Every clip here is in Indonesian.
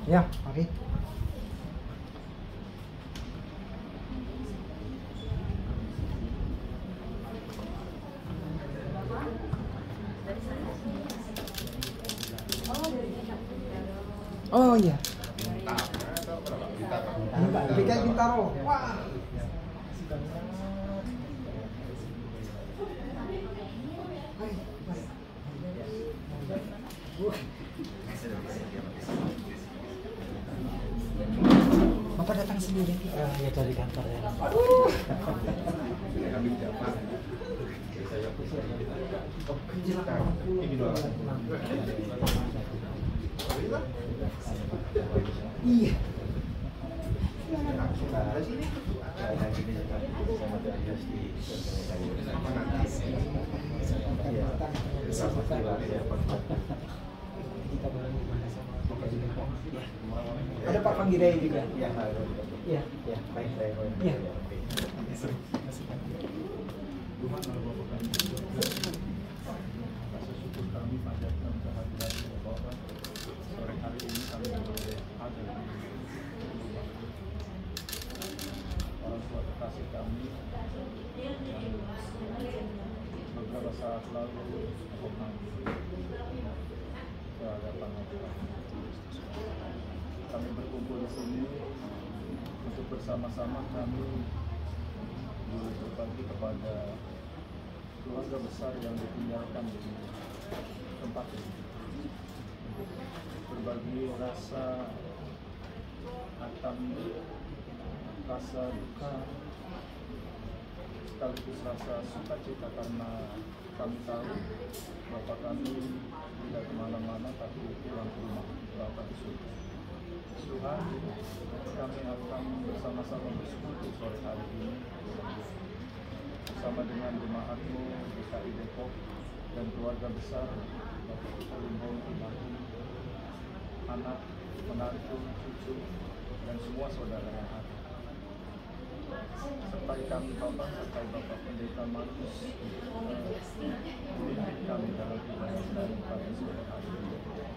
Ya, mari. Oh iya. Bintaro. Bintaro. Wah. Bapak datang sendiri? Ya dari kantor ya. Aduh. Iya. Ada Pak Panggirai juga. Iya. Iya. Ya, baik. Iya. Kami panjatkan kehadiran Bapak sore hari ini kami boleh ada di orang tua kekasih kami yang beberapa saat lalu kehadapan kami berkumpul di sini untuk bersama-sama kami berbagi kepada keluarga besar yang ditinggalkan di tempat ini, berbagi rasa akan rasa duka sekaligus rasa sukacita karena kami tahu Bapak kami tidak kemana-mana tapi pulang ke rumah Bapak di surga. Tuhan, kami akan bersama-sama bersekutu sore hari ini bersama dengan jemaatmu GKI Depok dan keluarga besar Bapak Peter Limbong, anak, menantu, cucu, dan semua saudara yang ada. Sertai kami Bapak, sertai Bapak Pendeta Markus, memimpin kami dalam ibadah dan pada sore hari ini.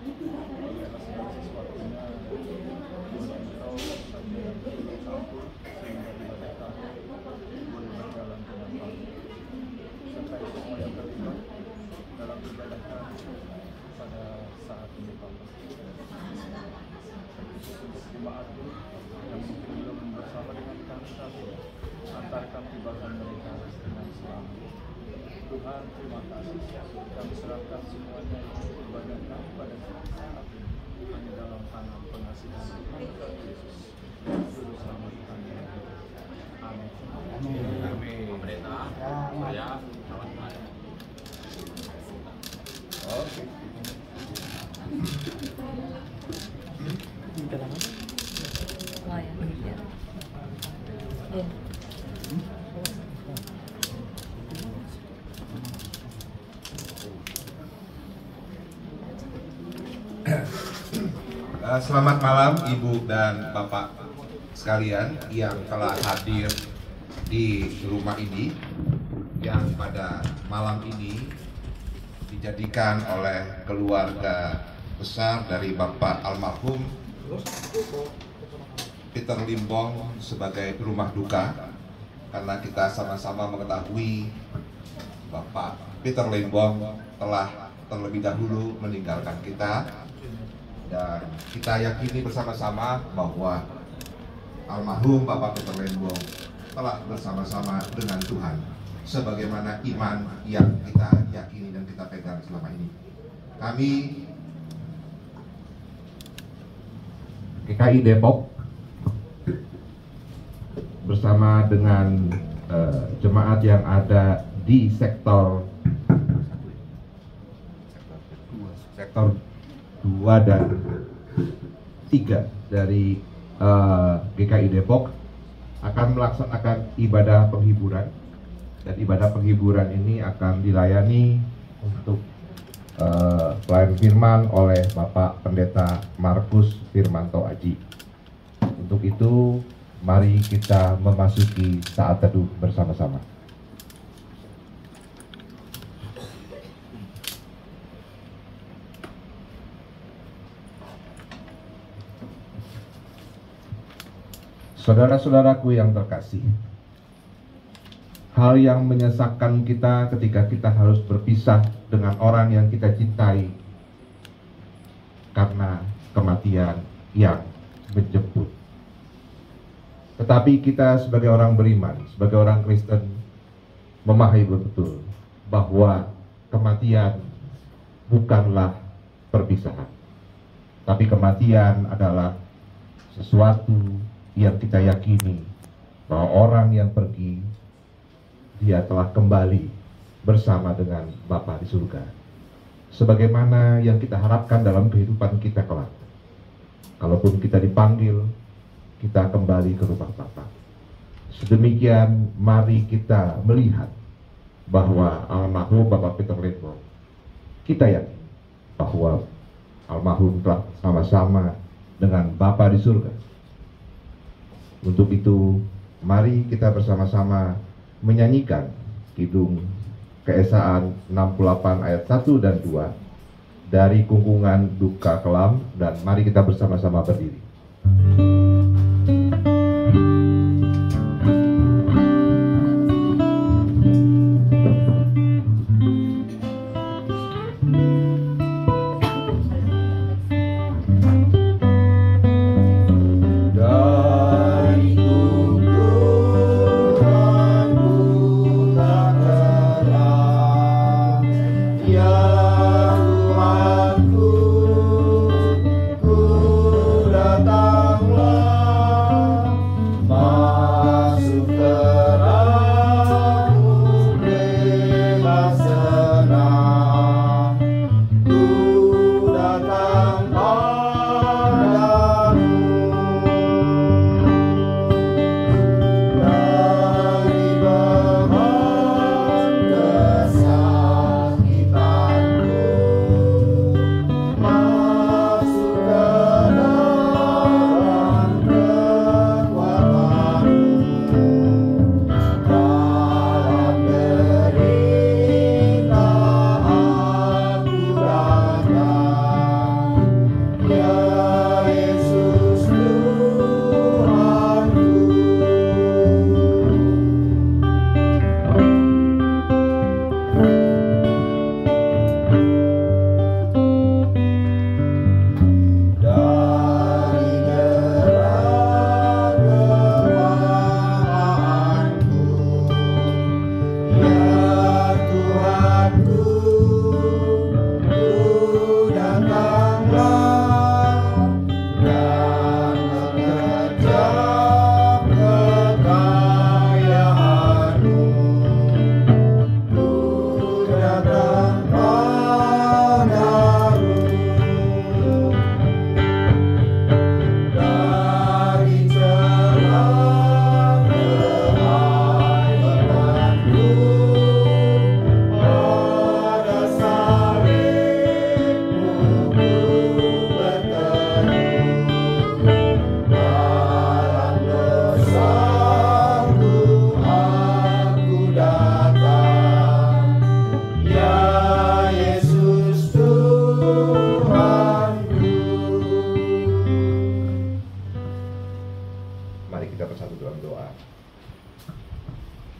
Biarlah segala sesuatunya boleh Engkau saja yang campur sehingga ibadah kami boleh berjalan dengan baik. Sertai semua yang terlibat dalam ibadah kami pada saat ini Bapak. Untuk jemaatku yang mungkin belum bersama dengan kami antarkan ibadah mereka dengan selamat. Tuhan, terima kasih. Kami serahkan semuanya ibadah kami pada saat ini hanya dalam tangan pengasihan Tuhan Yesus. Juru selamat kami. Amin. Amin. Pemerintah, saya selamat malam. Oke. Oh ya, iya. Selamat malam Ibu dan Bapak sekalian yang telah hadir di rumah ini, yang pada malam ini dijadikan oleh keluarga besar dari Bapak almarhum Peter Limbong sebagai rumah duka, karena kita sama-sama mengetahui Bapak Peter Limbong telah terlebih dahulu meninggalkan kita, dan kita yakini bersama-sama bahwa almarhum Bapak Peter Limbong telah bersama-sama dengan Tuhan sebagaimana iman yang kita yakini dan kita pegang selama ini. Kami GKI Depok bersama dengan jemaat yang ada di sektor 2 dan 3 dari GKI Depok akan melaksanakan ibadah penghiburan, dan ibadah penghiburan ini akan dilayani untuk pelayan firman oleh Bapak Pendeta Markus Firmanto Aji. Untuk itu mari kita memasuki saat teduh bersama-sama. Saudara-saudaraku yang terkasih, hal yang menyesakkan kita ketika kita harus berpisah dengan orang yang kita cintai karena kematian yang menjemput. Tetapi kita sebagai orang beriman, sebagai orang Kristen, memahami betul bahwa kematian bukanlah perpisahan, tapi kematian adalah sesuatu yang kita yakini bahwa orang yang pergi, dia telah kembali bersama dengan Bapa di surga, sebagaimana yang kita harapkan dalam kehidupan kita kelak. Kalaupun kita dipanggil, kita kembali ke rumah Bapa. Sedemikian mari kita melihat bahwa almarhum Bapak Peter Lindbom, kita yakin bahwa almarhum telah sama-sama dengan Bapa di surga. Untuk itu, mari kita bersama-sama menyanyikan Kidung Keesaan 68 ayat 1 dan 2 dari Kungkungan Duka Kelam, dan mari kita bersama-sama berdiri.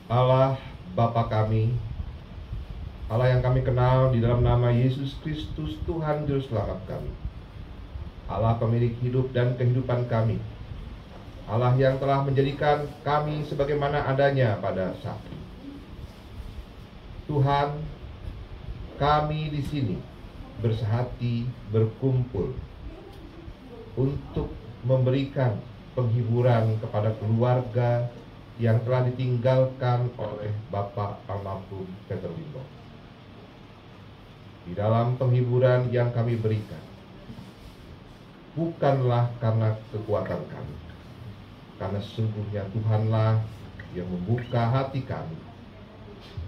Allah Bapa kami, Allah yang kami kenal di dalam nama Yesus Kristus Tuhan Juru Selamat kami, Allah pemilik hidup dan kehidupan kami, Allah yang telah menjadikan kami sebagaimana adanya pada saat ini. Tuhan, kami di sini bersehati berkumpul untuk memberikan penghiburan kepada keluarga yang telah ditinggalkan oleh Bapak almarhum Peter Lindbom. Di dalam penghiburan yang kami berikan, bukanlah karena kekuatan kami, karena sesungguhnya Tuhanlah yang membuka hati kami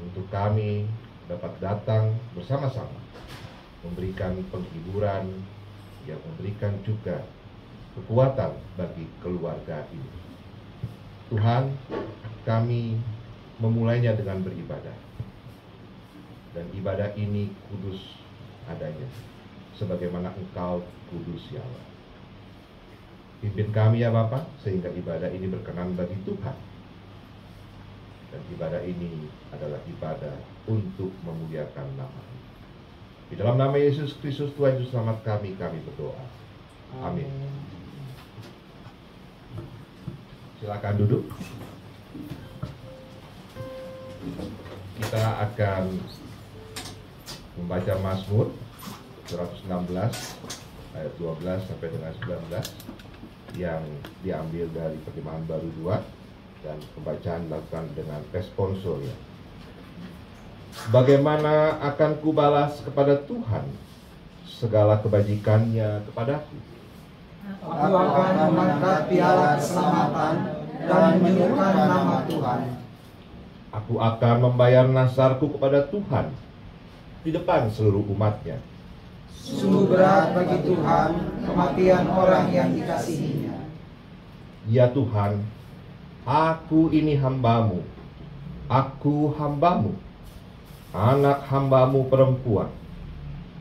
untuk kami dapat datang bersama-sama memberikan penghiburan yang memberikan juga kekuatan bagi keluarga ini. Tuhan, kami memulainya dengan beribadah, dan ibadah ini kudus adanya, sebagaimana Engkau kudus ya Allah. Pimpin kami ya Bapa, sehingga ibadah ini berkenan bagi Tuhan. Dan ibadah ini adalah ibadah untuk memuliakan nama-Mu. Di dalam nama Yesus Kristus Tuhan Yesus Selamat kami berdoa. Amin. Silakan duduk. Kita akan membaca Mazmur 116 ayat 12 sampai dengan 19 yang diambil dari Perkemahan Baru 2 dan pembacaan dilakukan dengan responsor ya. Bagaimana akan kubalas kepada Tuhan segala kebajikannya kepadaku? Aku akan mengangkat piala keselamatan dan menyerukan nama Tuhan. Aku akan membayar nasarku kepada Tuhan di depan seluruh umatnya. Sungguh berat bagi Tuhan kematian orang yang dikasihinya. Ya Tuhan, aku ini hamba-Mu, aku hamba-Mu, anak hamba-Mu perempuan.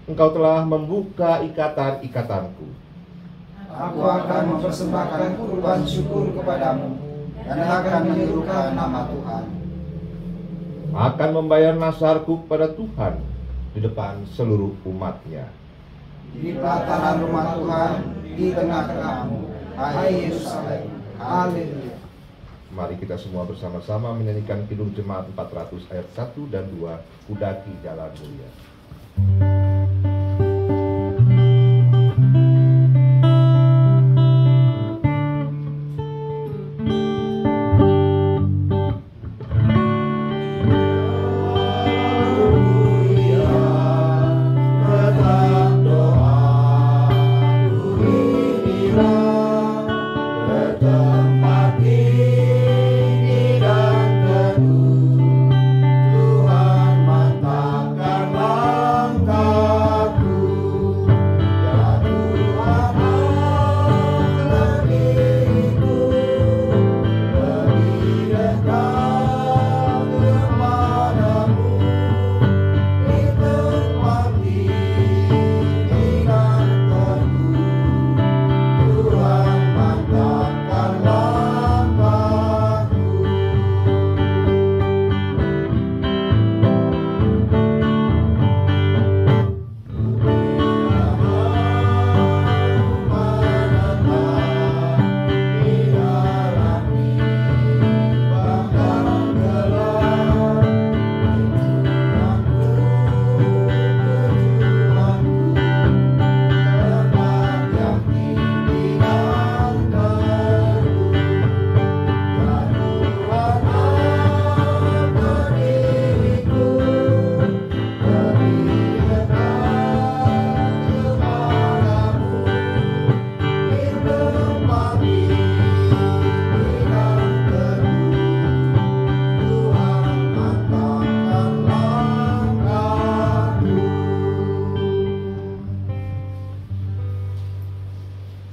Engkau telah membuka ikatan-ikatanku. Aku akan mempersembahkan kurban syukur kepadamu dan akan menyerukan nama Tuhan. Akan membayar nasarku kepada Tuhan di depan seluruh umatnya. Di pelataran rumah Tuhan, di tengah-tengahmu, hai Yerusalem. Haleluya. Mari kita semua bersama-sama menyanyikan Kidung Jemaat 400 ayat 1 dan 2, Kudaki Jalan Mulia.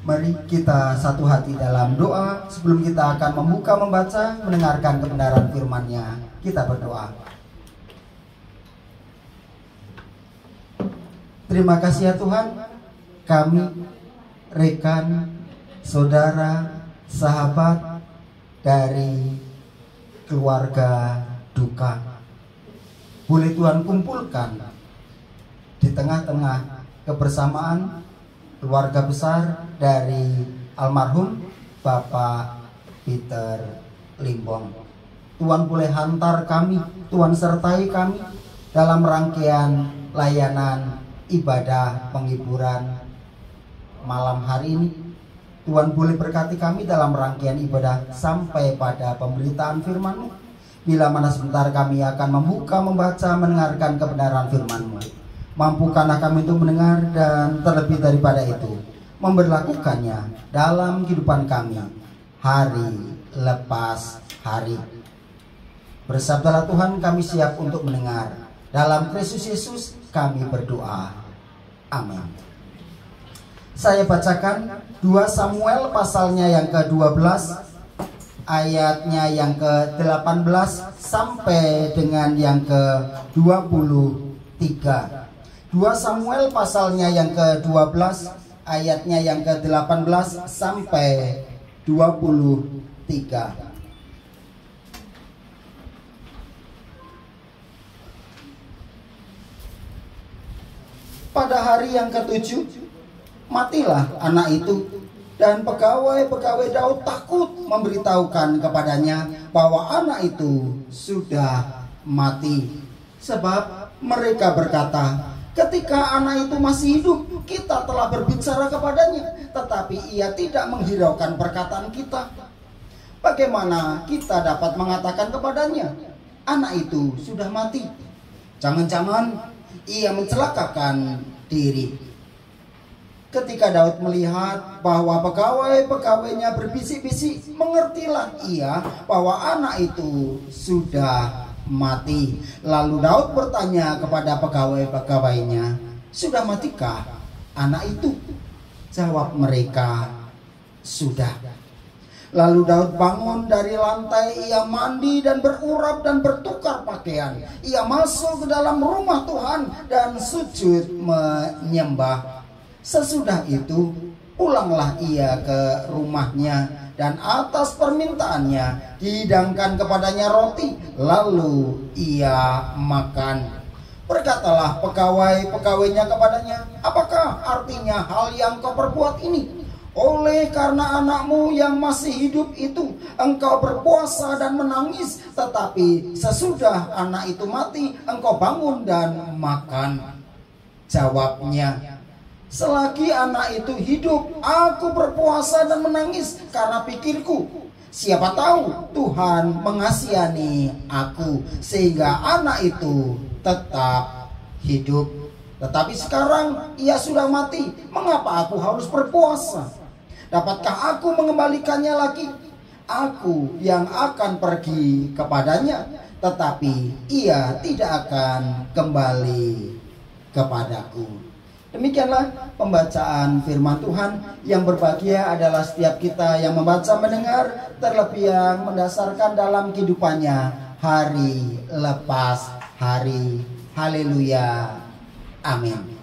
Mari kita satu hati dalam doa sebelum kita akan membuka, membaca, mendengarkan kebenaran firman-Nya. Kita berdoa. Terima kasih ya Tuhan, kami, rekan, saudara, sahabat dari keluarga duka boleh Tuhan kumpulkan di tengah-tengah kebersamaan keluarga besar dari almarhum Bapak Peter Limbong. Tuhan boleh hantar kami, Tuhan sertai kami dalam rangkaian layanan ibadah penghiburan malam hari ini. Tuhan boleh berkati kami dalam rangkaian ibadah sampai pada pemberitaan firman-Mu. Bila mana sebentar kami akan membuka, membaca, mendengarkan kebenaran firman-Mu. Mampukanlah kami untuk mendengar dan terlebih daripada itu memberlakukannya dalam kehidupan kami hari lepas hari. Bersabdalah Tuhan, kami siap untuk mendengar. Dalam Kristus Yesus kami berdoa. Amin. Saya bacakan 2 Samuel pasalnya yang ke-12 ayatnya yang ke-18 sampai dengan yang ke-23. 2 Samuel pasalnya yang ke-12 ayatnya yang ke-18 sampai 23. Pada hari yang ke-7 matilah anak itu, dan pegawai-pegawai Daud takut memberitahukan kepadanya bahwa anak itu sudah mati. Sebab mereka berkata, ketika anak itu masih hidup, kita telah berbicara kepadanya, tetapi ia tidak menghiraukan perkataan kita. Bagaimana kita dapat mengatakan kepadanya, anak itu sudah mati? Jangan-jangan ia mencelakakan diri. Ketika Daud melihat bahwa pegawai-pegawainya berbisik-bisik, mengertilah ia bahwa anak itu sudah mati. Lalu Daud bertanya kepada pegawai-pegawainya, sudah matikah anak itu? Jawab mereka, sudah. Lalu Daud bangun dari lantai, ia mandi dan berurap dan bertukar pakaian. Ia masuk ke dalam rumah Tuhan dan sujud menyembah. Sesudah itu pulanglah ia ke rumahnya, dan atas permintaannya dihidangkan kepadanya roti, lalu ia makan. Berkatalah pegawai-pegawainya kepadanya, apakah artinya hal yang kau perbuat ini? Oleh karena anakmu yang masih hidup itu engkau berpuasa dan menangis, tetapi sesudah anak itu mati engkau bangun dan makan. Jawabnya, selagi anak itu hidup aku berpuasa dan menangis karena pikirku, siapa tahu Tuhan mengasihani aku sehingga anak itu tetap hidup. Tetapi sekarang ia sudah mati, mengapa aku harus berpuasa? Dapatkah aku mengembalikannya lagi? Aku yang akan pergi kepadanya, tetapi ia tidak akan kembali kepadaku. Demikianlah pembacaan firman Tuhan. Yang berbahagia adalah setiap kita yang membaca, mendengar, terlebih yang mendasarkan dalam kehidupannya hari lepas hari. Haleluya. Amin.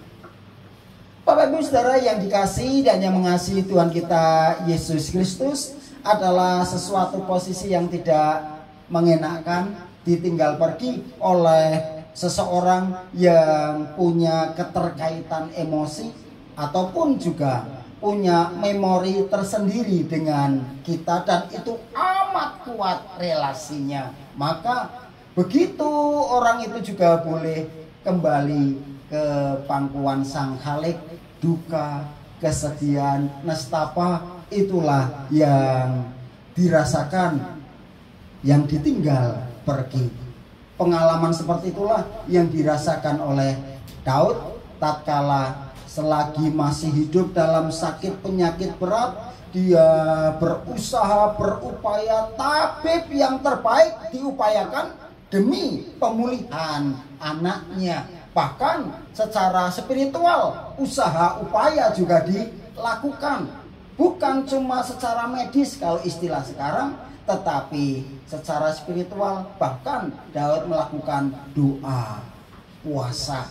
Bapak Ibu Saudara yang dikasihi dan yang mengasihi Tuhan kita Yesus Kristus, adalah sesuatu posisi yang tidak mengenakan ditinggal pergi oleh seseorang yang punya keterkaitan emosi ataupun juga punya memori tersendiri dengan kita, dan itu amat kuat relasinya. Maka begitu orang itu juga boleh kembali ke pangkuan Sang Khalik, duka, kesedihan, nestapa, itulah yang dirasakan yang ditinggal pergi. Pengalaman seperti itulah yang dirasakan oleh Daud tatkala selagi masih hidup dalam sakit penyakit berat. Dia berusaha, berupaya, tabib yang terbaik diupayakan demi pemulihan anaknya. Bahkan secara spiritual usaha upaya juga dilakukan. Bukan cuma secara medis kalau istilah sekarang, tetapi secara spiritual. Bahkan Daud melakukan doa, puasa,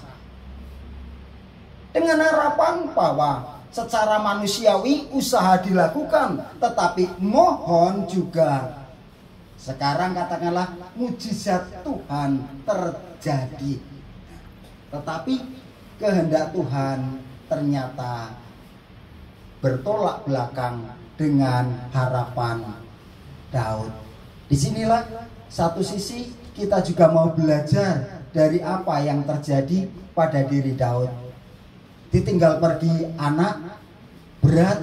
dengan harapan bahwa secara manusiawi usaha dilakukan, tetapi mohon juga sekarang katakanlah mujizat Tuhan terjadi. Tetapi kehendak Tuhan ternyata bertolak belakang dengan harapan Daud. Disinilah satu sisi kita juga mau belajar dari apa yang terjadi pada diri Daud. Ditinggal pergi anak, berat.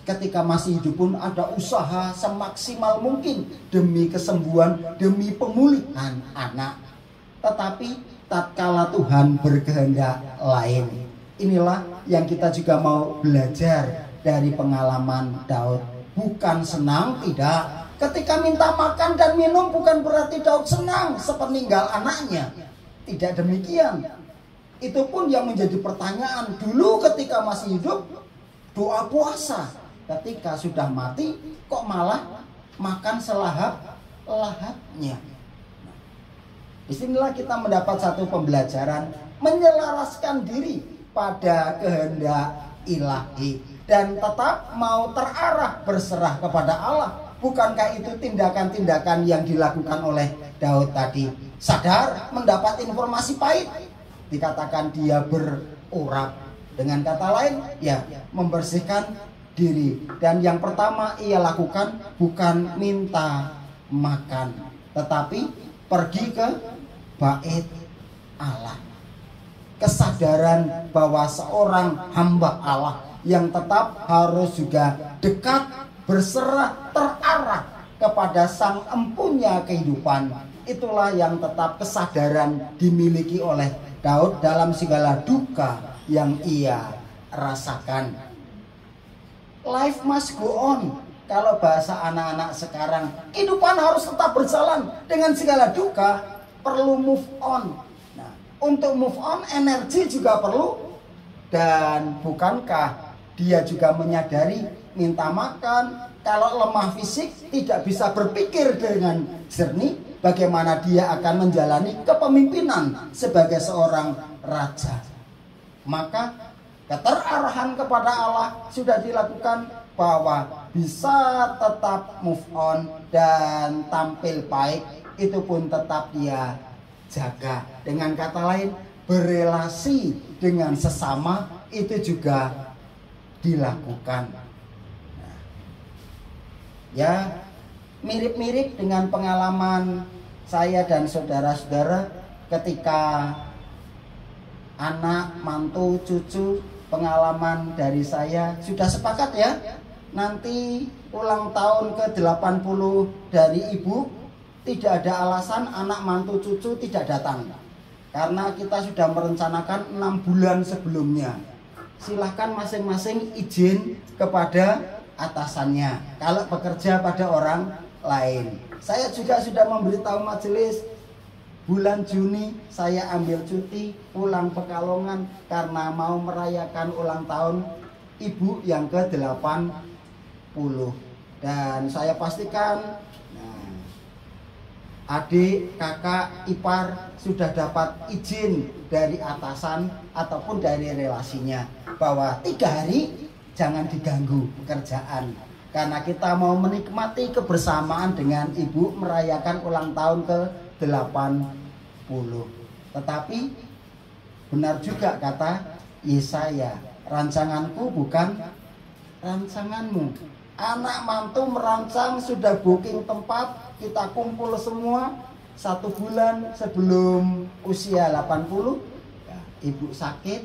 Ketika masih hidup pun ada usaha semaksimal mungkin demi kesembuhan, demi pemulihan anak. Tetapi tatkala Tuhan berkehendak lain, inilah yang kita juga mau belajar dari pengalaman Daud. Bukan senang, tidak. Ketika minta makan dan minum bukan berarti Daud senang sepeninggal anaknya. Tidak demikian. Itu pun yang menjadi pertanyaan. Dulu ketika masih hidup doa puasa, ketika sudah mati kok malah makan selahap-lahapnya. Disinilah kita mendapat satu pembelajaran, menyelaraskan diri pada kehendak ilahi dan tetap mau terarah berserah kepada Allah. Bukankah itu tindakan-tindakan yang dilakukan oleh Daud tadi? Sadar mendapat informasi pahit, dikatakan dia berurap. Dengan kata lain, ya membersihkan diri. Dan yang pertama ia lakukan bukan minta makan, tetapi pergi ke bait Allah. Kesadaran bahwa seorang hamba Allah yang tetap harus juga dekat, berserah, terarah kepada Sang Empunya kehidupan. Itulah yang tetap kesadaran dimiliki oleh Daud dalam segala duka yang ia rasakan. Life must go on. Kalau bahasa anak-anak sekarang, kehidupan harus tetap berjalan dengan segala duka, perlu move on. Nah, untuk move on, energi juga perlu. Dan bukankah dia juga menyadari minta makan, kalau lemah fisik tidak bisa berpikir dengan jernih, bagaimana dia akan menjalani kepemimpinan sebagai seorang raja. Maka keterarahan kepada Allah sudah dilakukan, bahwa bisa tetap move on dan tampil baik, itu pun tetap dia jaga. Dengan kata lain, berelasi dengan sesama itu juga dilakukan. Nah, ya mirip-mirip dengan pengalaman saya dan saudara-saudara ketika anak, mantu, cucu, pengalaman dari saya sudah sepakat ya, nanti ulang tahun ke-80 dari ibu, tidak ada alasan anak, mantu, cucu tidak datang. Karena kita sudah merencanakan 6 bulan sebelumnya. Silahkan masing-masing izin kepada atasannya kalau bekerja pada orang lain. Saya juga sudah memberitahu majelis, bulan Juni saya ambil cuti pulang Pekalongan karena mau merayakan ulang tahun ibu yang ke-80. Dan saya pastikan adik, kakak, ipar sudah dapat izin dari atasan ataupun dari relasinya bahwa 3 hari jangan diganggu pekerjaan, karena kita mau menikmati kebersamaan dengan ibu merayakan ulang tahun ke-80. Tetapi benar juga kata Yesaya, rancanganku bukan rancanganmu. Anak mantu merancang, sudah booking tempat, kita kumpul semua 1 bulan sebelum usia 80 ya, ibu sakit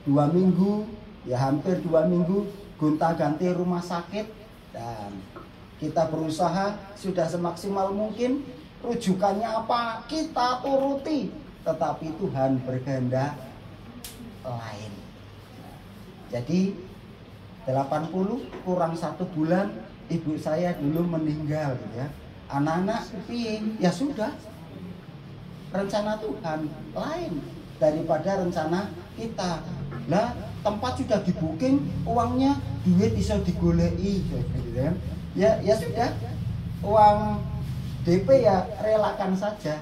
2 minggu, ya hampir 2 minggu, gonta-ganti rumah sakit. Dan kita berusaha sudah semaksimal mungkin, rujukannya apa kita turuti, tetapi Tuhan berkehendak lain. Jadi 80 kurang 1 bulan ibu saya dulu meninggal ya. Anak-anak piye? Ya sudah, rencana Tuhan lain daripada rencana kita. Lah tempat sudah di booking, uangnya duit bisa digoleki ya sudah, uang DP ya relakan saja,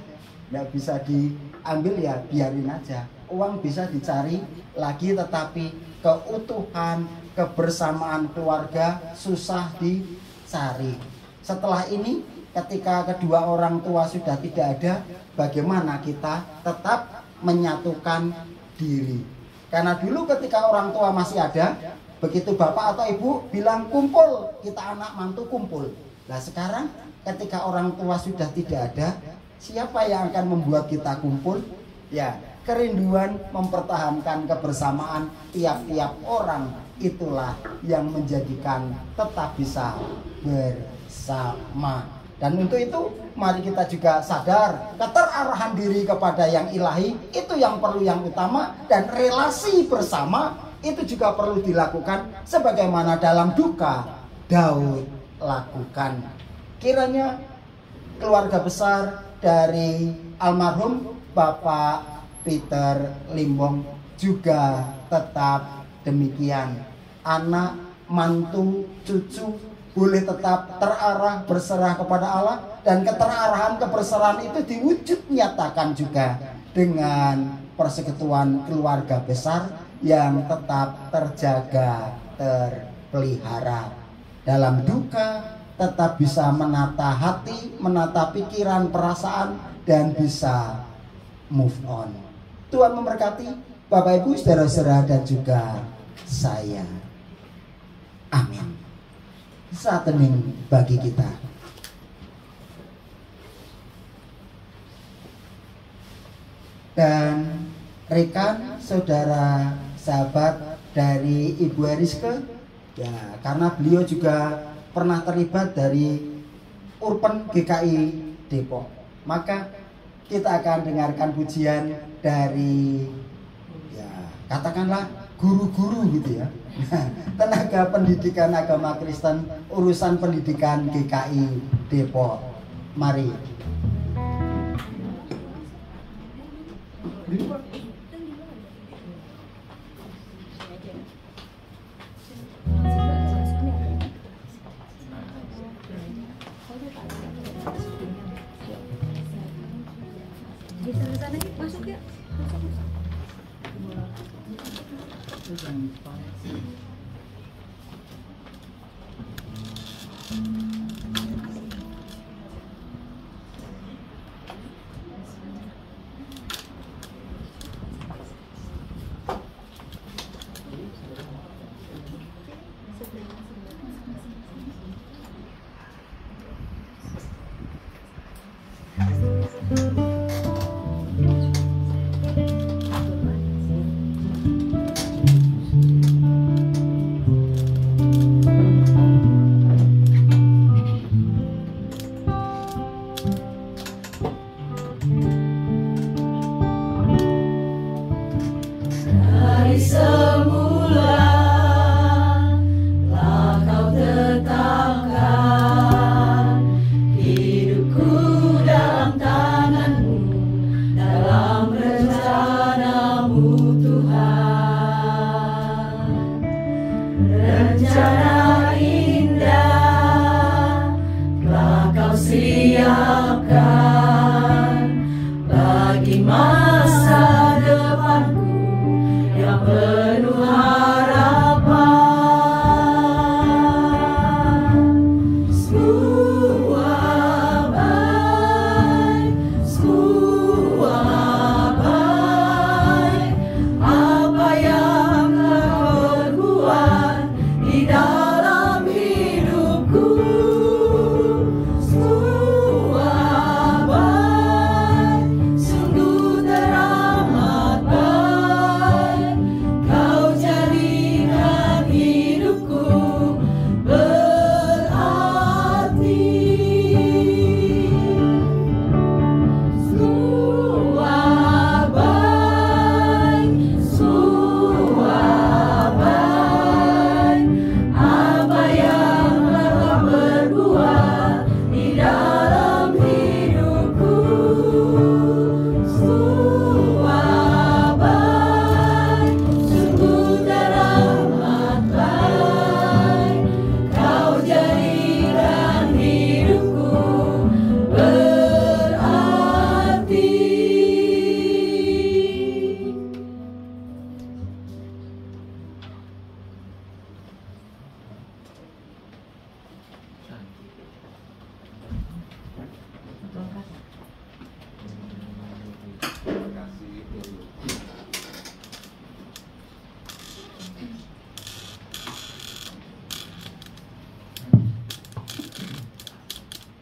nggak bisa diambil ya biarin aja. Uang bisa dicari lagi, tetapi keutuhan kebersamaan keluarga susah dicari. Setelah ini ketika kedua orang tua sudah tidak ada, bagaimana kita tetap menyatukan diri? Karena dulu ketika orang tua masih ada, begitu bapak atau ibu bilang kumpul, kita anak mantu kumpul. Nah sekarang ketika orang tua sudah tidak ada, siapa yang akan membuat kita kumpul? Ya, kerinduan mempertahankan kebersamaan tiap-tiap orang, itulah yang menjadikan tetap bisa bersama. Dan untuk itu mari kita juga sadar keterarahan diri kepada yang ilahi itu yang perlu, yang utama. Dan relasi bersama itu juga perlu dilakukan sebagaimana dalam duka Daud lakukan. Kiranya keluarga besar dari almarhum Bapak Peter Limbong juga tetap demikian. Anak, mantu, cucu boleh tetap terarah berserah kepada Allah, dan keterarahan keberserahan itu diwujud nyatakan juga dengan persekutuan keluarga besar yang tetap terjaga, terpelihara. Dalam duka tetap bisa menata hati, menata pikiran, perasaan, dan bisa move on. Tuhan memberkati Bapak Ibu, saudara-saudara, dan juga saya. Amin. Saat hening bagi kita. Dan rekan, saudara, sahabat dari Ibu Eriske, ya, karena beliau juga pernah terlibat dari Urban GKI Depok, maka kita akan dengarkan pujian dari, ya, katakanlah guru-guru gitu ya, tenaga pendidikan agama Kristen, urusan pendidikan GKI Depok. Mari. Masuk ya.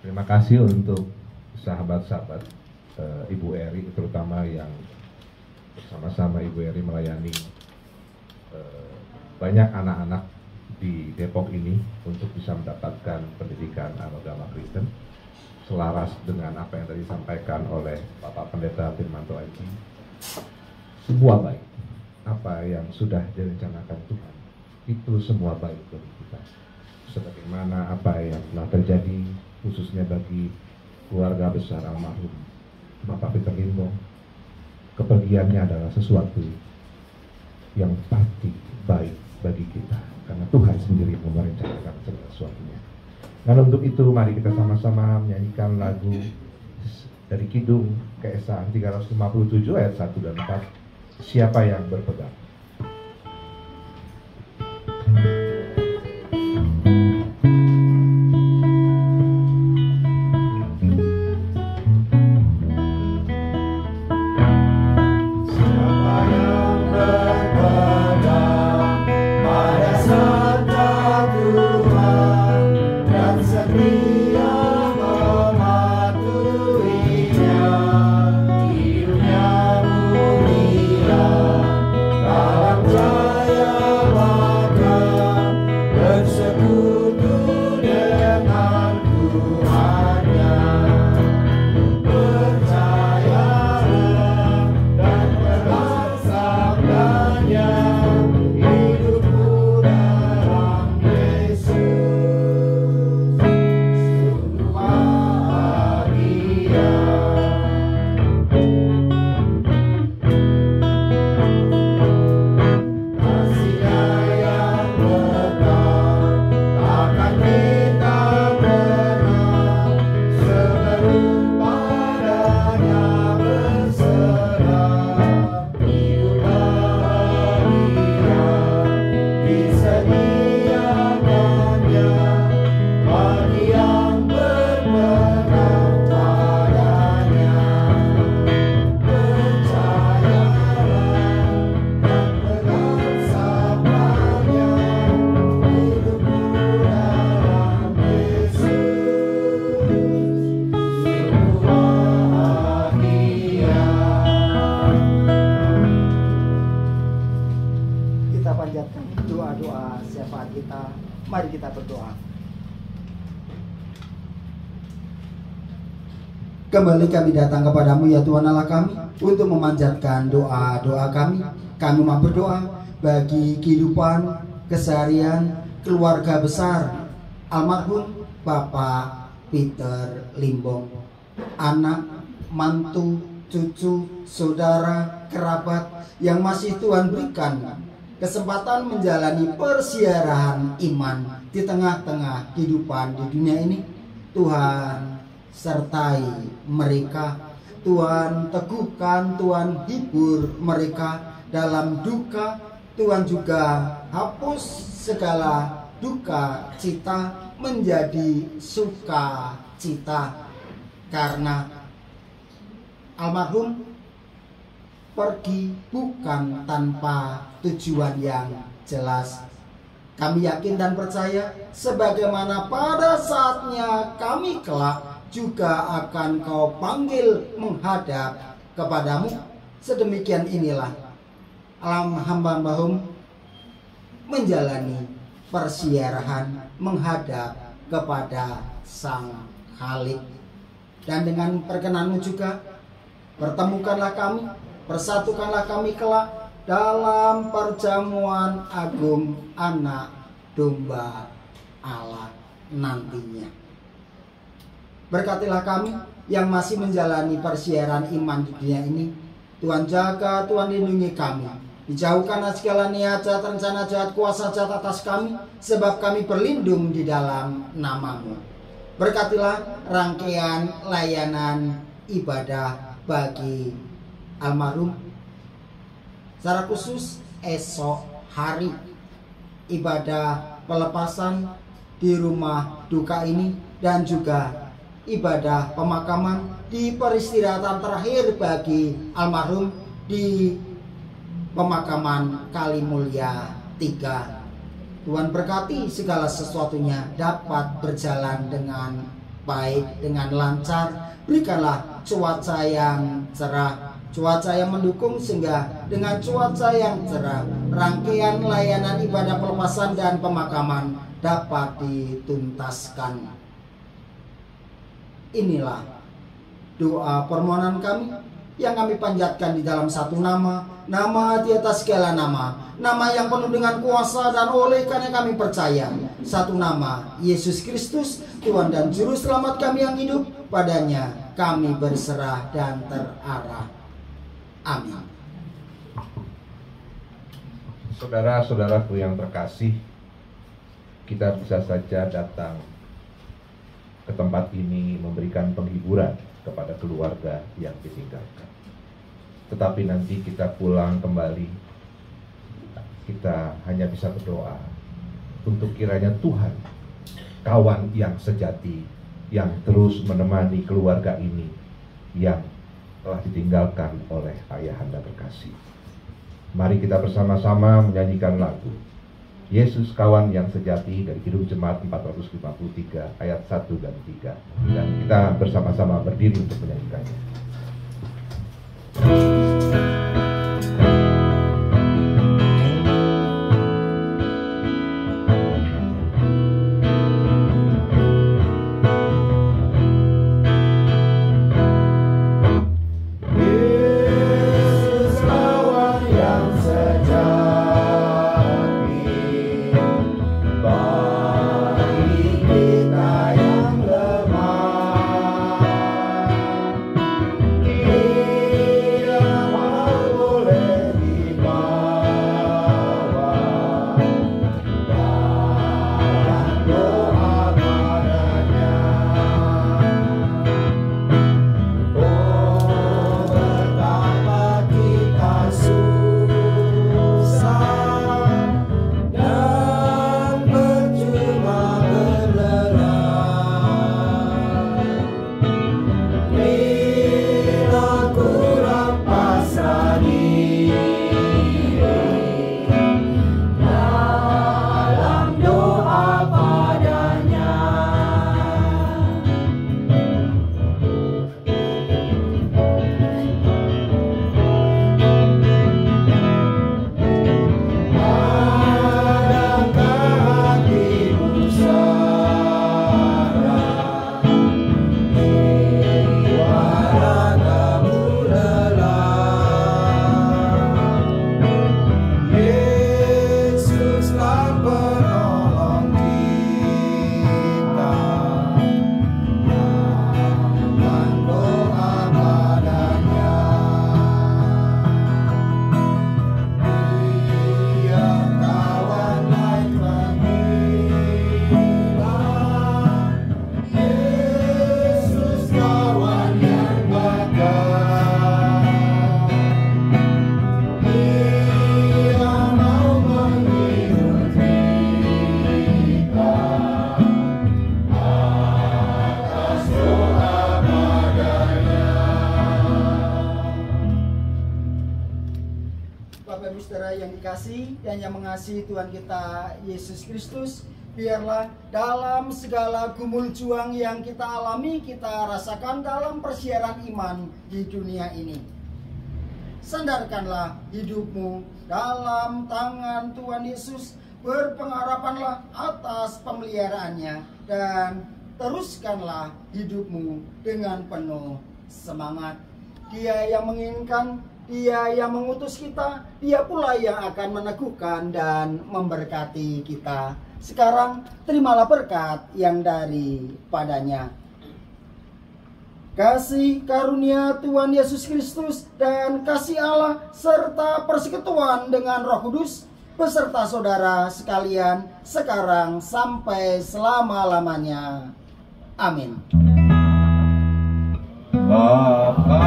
Terima kasih untuk sahabat-sahabat Ibu Eri, terutama yang bersama-sama Ibu Eri melayani banyak anak-anak di Depok ini untuk bisa mendapatkan pendidikan agama Kristen selaras dengan apa yang tadi disampaikan oleh Bapak Pendeta Firmanto Aji. Semua baik, apa yang sudah direncanakan Tuhan itu semua baik bagi kita. Sebagaimana apa yang telah terjadi khususnya bagi keluarga besar almarhum Bapak Peter Limbong, kepergiannya adalah sesuatu yang pasti baik bagi kita karena Tuhan sendiri merencanakan segala sesuatunya. Dan untuk itu mari kita sama-sama menyanyikan lagu dari Kidung Keesaan 357 ayat 1 dan 4, Siapa yang berpegang. Mari kita berdoa. Kembali kami datang kepadamu ya Tuhan Allah kami, untuk memanjatkan doa-doa kami. Kami mau berdoa bagi kehidupan, keseharian, keluarga besar almarhum Bapak Peter Limbong, anak, mantu, cucu, saudara, kerabat yang masih Tuhan berikan kesempatan menjalani persiaran iman di tengah-tengah kehidupan di dunia ini. Tuhan sertai mereka, Tuhan teguhkan, Tuhan hibur mereka dalam duka. Tuhan juga hapus segala duka cita menjadi sukacita, karena almarhum pergi bukan tanpa tujuan yang jelas. Kami yakin dan percaya sebagaimana pada saatnya kami kelak juga akan Kau panggil menghadap kepadamu. Sedemikian inilah almarhum menjalani persiaran menghadap kepada Sang Khalik. Dan dengan perkenan-Mu juga pertemukanlah kami, persatukanlah kami kelak dalam perjamuan agung anak domba Allah nantinya. Berkatilah kami yang masih menjalani persiaran iman di dunia ini. Tuhan jaga, Tuhan lindungi kami. Dijauhkan segala niat jahat, rencana jahat, kuasa jahat atas kami, sebab kami berlindung di dalam nama-Mu. Berkatilah rangkaian layanan ibadah bagi almarhum, secara khusus esok hari ibadah pelepasan di rumah duka ini, dan juga ibadah pemakaman di peristirahatan terakhir bagi almarhum di pemakaman Kalimulya 3. Tuhan berkati segala sesuatunya dapat berjalan dengan baik, dengan lancar. Berikanlah cuaca yang cerah, cuaca yang mendukung, sehingga dengan cuaca yang cerah rangkaian layanan ibadah pelepasan dan pemakaman dapat dituntaskan. Inilah doa permohonan kami yang kami panjatkan di dalam satu nama, nama di atas segala nama, nama yang penuh dengan kuasa, dan oleh karena kami percaya satu nama, Yesus Kristus, Tuhan dan Juru Selamat kami yang hidup. Padanya kami berserah dan terarah. Amin. Saudara-saudaraku yang terkasih, kita bisa saja datang ke tempat ini memberikan penghiburan kepada keluarga yang ditinggalkan. Tetapi nanti kita pulang kembali, kita hanya bisa berdoa untuk kiranya Tuhan, kawan yang sejati, yang terus menemani keluarga ini yang telah ditinggalkan oleh ayahanda terkasih. Mari kita bersama-sama menyanyikan lagu Yesus Kawan yang Sejati dari Kidung Jemaat 453 ayat 1 dan 3. Dan kita bersama-sama berdiri untuk menyanyikannya. saudara yang dikasihi dan yang mengasihi Tuhan kita Yesus Kristus, biarlah dalam segala gumul juang yang kita alami, kita rasakan dalam persiaran iman di dunia ini, sandarkanlah hidupmu dalam tangan Tuhan Yesus, berpengharapanlah atas pemeliharaannya, dan teruskanlah hidupmu dengan penuh semangat. Dia yang menginginkan, Dia yang mengutus kita, Dia pula yang akan meneguhkan dan memberkati kita. Sekarang terimalah berkat yang daripadanya. Kasih karunia Tuhan Yesus Kristus dan kasih Allah serta persekutuan dengan Roh Kudus beserta saudara sekalian sekarang sampai selama-lamanya. Amin. Bapa,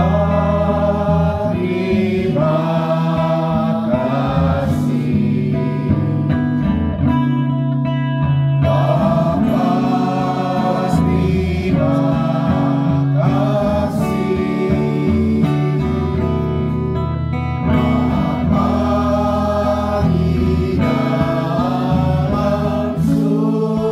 terima kasih. Bapa, terima kasih. Bapa di dalam surga,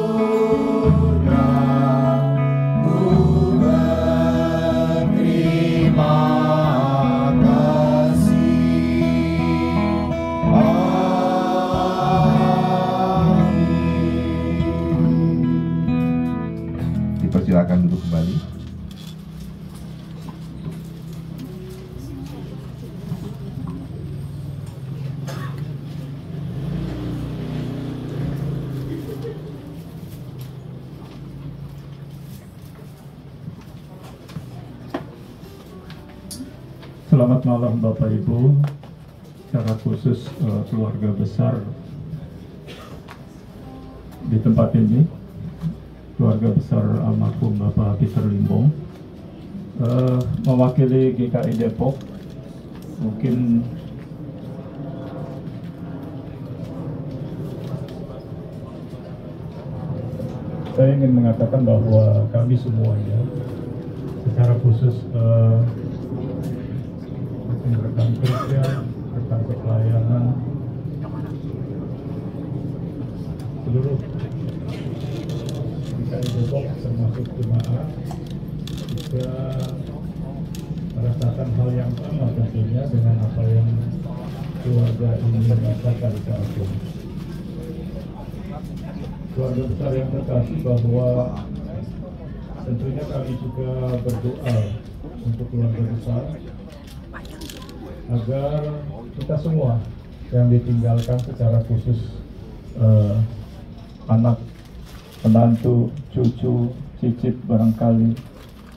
silakan duduk kembali. Selamat malam Bapak Ibu, secara khusus keluarga besar di tempat ini, keluarga besar almarhum Bapak Peter Limbong, mewakili GKI Depok. Mungkin saya ingin mengatakan bahwa kami semuanya, secara khusus rekan kerja, rekan pelayanan, seluruh GKI Depok termasuk jemaat juga merasakan hal yang sama tentunya dengan apa yang keluarga ini merasakan saat ini. Keluarga besar yang terkasih, bahwa tentunya kami juga berdoa untuk keluarga besar agar kita semua yang ditinggalkan, secara khusus anak, menantu, cucu, cicit, barangkali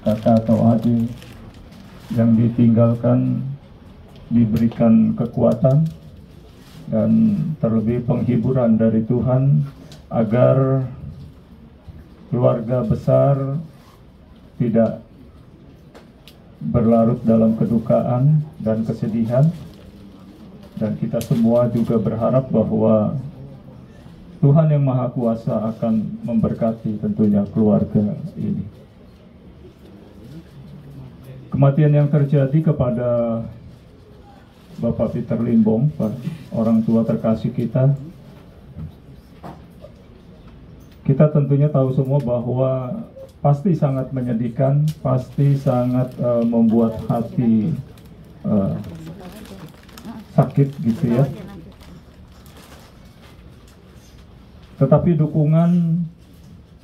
kakak atau adik yang ditinggalkan, diberikan kekuatan dan terlebih penghiburan dari Tuhan, agar keluarga besar tidak berlarut dalam kedukaan dan kesedihan. Dan kita semua juga berharap bahwa Tuhan yang Maha Kuasa akan memberkati tentunya keluarga ini. Kematian yang terjadi kepada Bapak Peter Limbong, orang tua terkasih kita tentunya tahu semua bahwa pasti sangat menyedihkan, pasti sangat membuat hati sakit gitu ya. Tetapi dukungan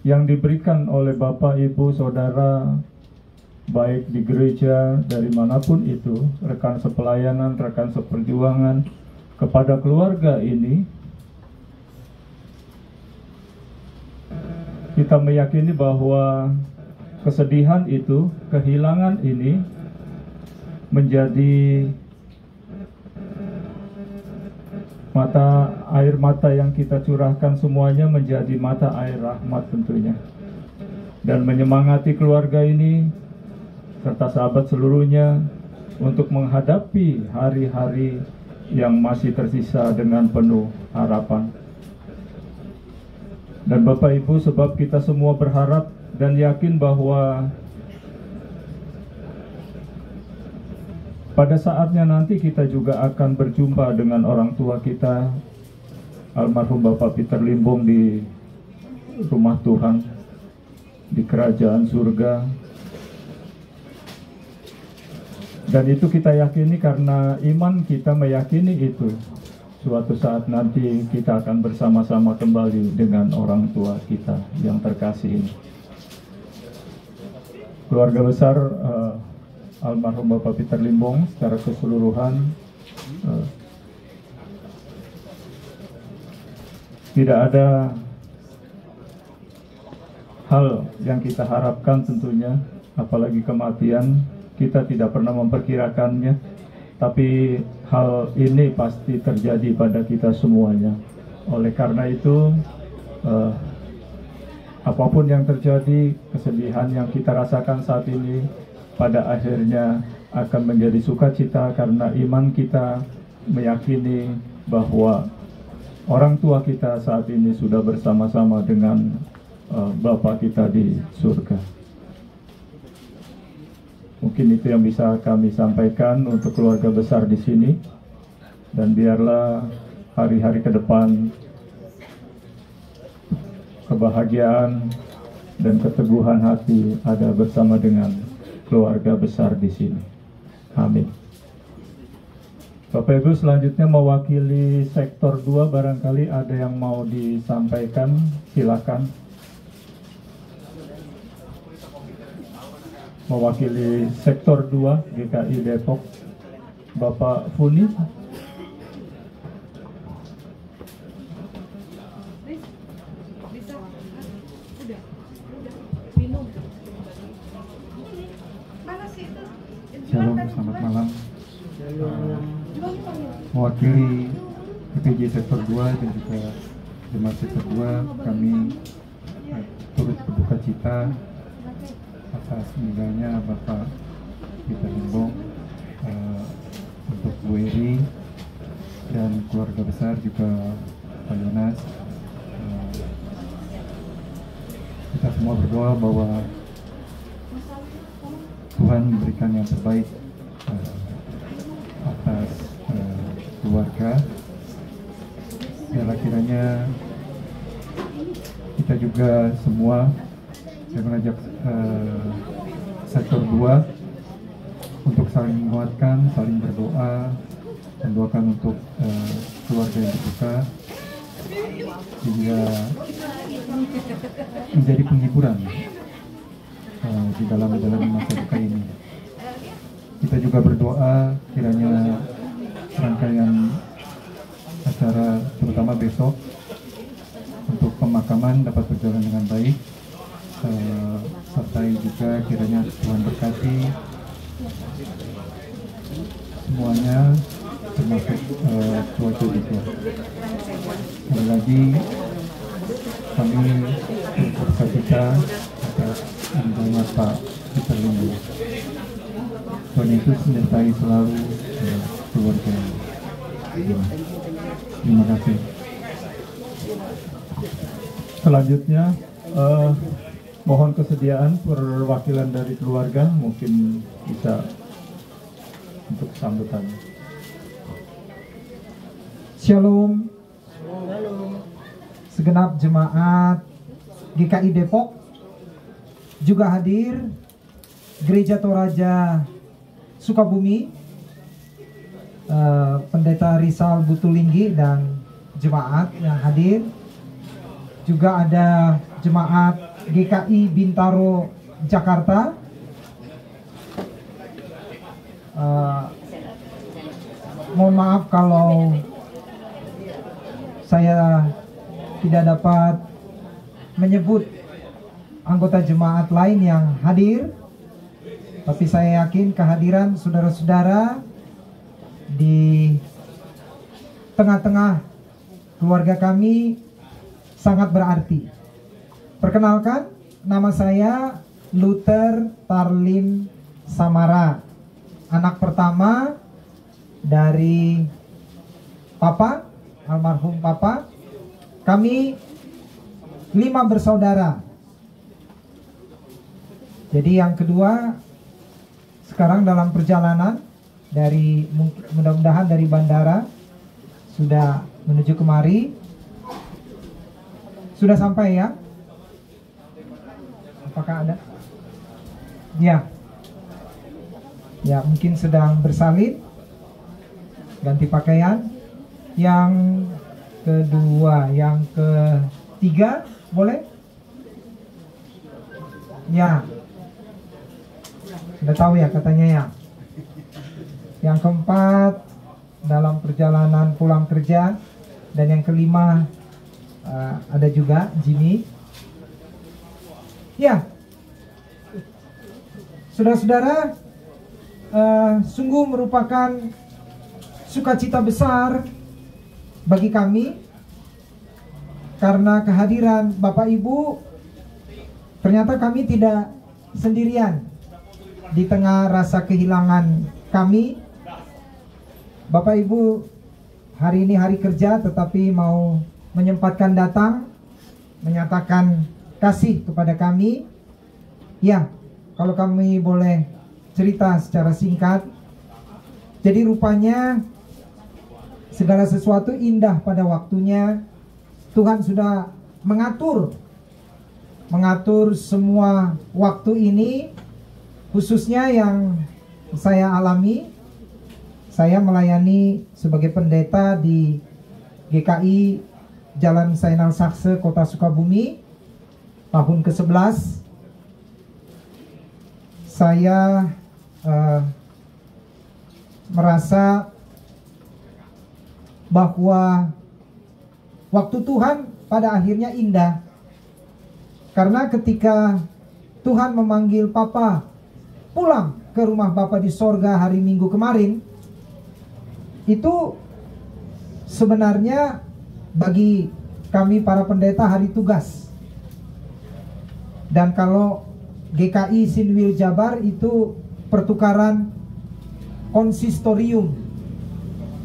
yang diberikan oleh Bapak, Ibu, Saudara, baik di gereja, dari manapun itu, rekan sepelayanan, rekan seperjuangan, kepada keluarga ini, kita meyakini bahwa kesedihan itu, kehilangan ini menjadi air mata yang kita curahkan semuanya, menjadi mata air rahmat tentunya, dan menyemangati keluarga ini serta sahabat seluruhnya untuk menghadapi hari-hari yang masih tersisa dengan penuh harapan. Dan Bapak Ibu, sebab kita semua berharap dan yakin bahwa Pada saatnya nanti kita juga akan berjumpa dengan orang tua kita, almarhum Bapak Peter Limbong, di rumah Tuhan, di kerajaan surga. Dan itu kita yakini karena iman kita meyakini itu. Suatu saat nanti kita akan bersama-sama kembali dengan orang tua kita yang terkasih ini. Keluarga besar almarhum Bapak Peter Limbong secara keseluruhan tidak ada hal yang kita harapkan tentunya, apalagi kematian. Kita tidak pernah memperkirakannya, tapi hal ini pasti terjadi pada kita semuanya. Oleh karena itu, apapun yang terjadi, kesedihan yang kita rasakan saat ini pada akhirnya akan menjadi sukacita karena iman kita meyakini bahwa orang tua kita saat ini sudah bersama-sama dengan Bapa kita di surga. Mungkin itu yang bisa kami sampaikan untuk keluarga besar di sini, dan biarlah hari-hari ke depan kebahagiaan dan keteguhan hati ada bersama dengan keluarga besar di sini. Amin. Bapak Ibu, selanjutnya mewakili sektor 2, barangkali ada yang mau disampaikan, silakan. Mewakili sektor 2 GKI Depok, Bapak Funi. Shalom, selamat malam. Mewakili PPJ sektor 2 dan juga jemaat sektor 2, kami turut berduka cita atas meninggalnya Bapak Peter Limbong, untuk Bu Eri dan keluarga besar, juga Pak Yonas. Kita semua berdoa bahwa Tuhan memberikan yang terbaik atas keluarga. Biarlah kiranya kita juga semua, saya mengajak sektor 2 untuk saling menguatkan, saling berdoa, mendoakan untuk keluarga yang berduka, sehingga menjadi penghiburan di dalam menjalani masa duka ini. Kita juga berdoa kiranya rangkaian acara, terutama besok, untuk pemakaman dapat berjalan dengan baik. Sertai juga kiranya Tuhan berkati semuanya, termasuk keluarga juga. Sekali lagi kami berduka cita atas meninggalnya Pak Peter Limbong. Tuhan Yesus menyertai selalu keluarga. Terima kasih. Selanjutnya mohon kesediaan perwakilan dari keluarga, mungkin bisa untuk sambutan. Shalom. Segenap jemaat GKI Depok, juga hadir Gereja Toraja Sukabumi, Pendeta Rizal Butulinggi dan jemaat yang hadir. Juga ada jemaat GKI Bintaro Jakarta, mohon maaf kalau saya tidak dapat menyebut anggota jemaat lain yang hadir, tapi saya yakin kehadiran saudara-saudara di tengah-tengah keluarga kami sangat berarti. Perkenalkan, nama saya Luther Tarlim Samara, anak pertama dari Papa, almarhum Papa. Kami 5 bersaudara. Jadi yang kedua sekarang dalam perjalanan dari mudah-mudahan dari bandara sudah menuju kemari. Sudah sampai ya? Apakah ada? Ya. Ya, mungkin sedang bersalin, ganti pakaian. Yang kedua, yang ketiga, boleh? Ya. Sudah tahu ya katanya ya. Yang keempat, dalam perjalanan pulang kerja. Dan yang kelima, ada juga Jimmy. Ya, saudara-saudara, sungguh merupakan sukacita besar bagi kami karena kehadiran Bapak Ibu. Ternyata kami tidak sendirian di tengah rasa kehilangan kami. Bapak Ibu hari ini hari kerja, tetapi mau menyempatkan datang menyatakan kasih kepada kami. Ya, kalau kami boleh cerita secara singkat. Jadi rupanya segala sesuatu indah pada waktunya. Tuhan sudah mengatur semua waktu ini, khususnya yang saya alami. Saya melayani sebagai pendeta di GKI Jalan Sainal Sakse, Kota Sukabumi, tahun ke-11. Saya merasa bahwa waktu Tuhan pada akhirnya indah. Karena ketika Tuhan memanggil Papa pulang ke rumah Bapa di sorga hari Minggu kemarin, itu sebenarnya bagi kami para pendeta hari tugas. Dan kalau GKI Sinwil Jabar itu pertukaran konsistorium.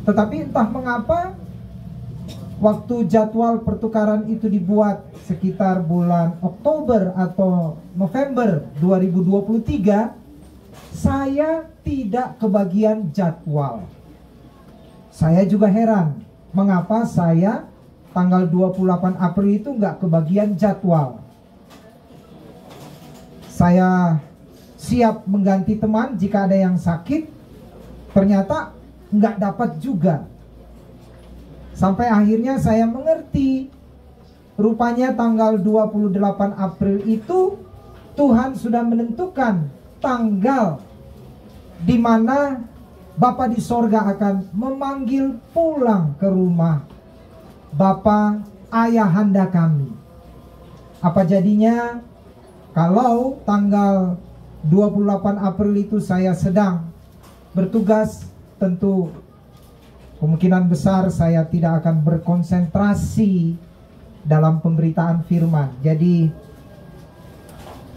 Tetapi entah mengapa waktu jadwal pertukaran itu dibuat sekitar bulan Oktober atau November 2023, saya tidak kebagian jadwal. Saya juga heran mengapa saya tanggal 28 April itu nggak kebagian jadwal. Saya siap mengganti teman jika ada yang sakit, ternyata nggak dapat juga. Sampai akhirnya saya mengerti, rupanya tanggal 28 April itu Tuhan sudah menentukan tanggal di mana Bapa di sorga akan memanggil pulang ke rumah Bapa ayahanda kami. Apa jadinya kalau tanggal 28 April itu saya sedang bertugas? Tentu kemungkinan besar saya tidak akan berkonsentrasi dalam pemberitaan firman. Jadi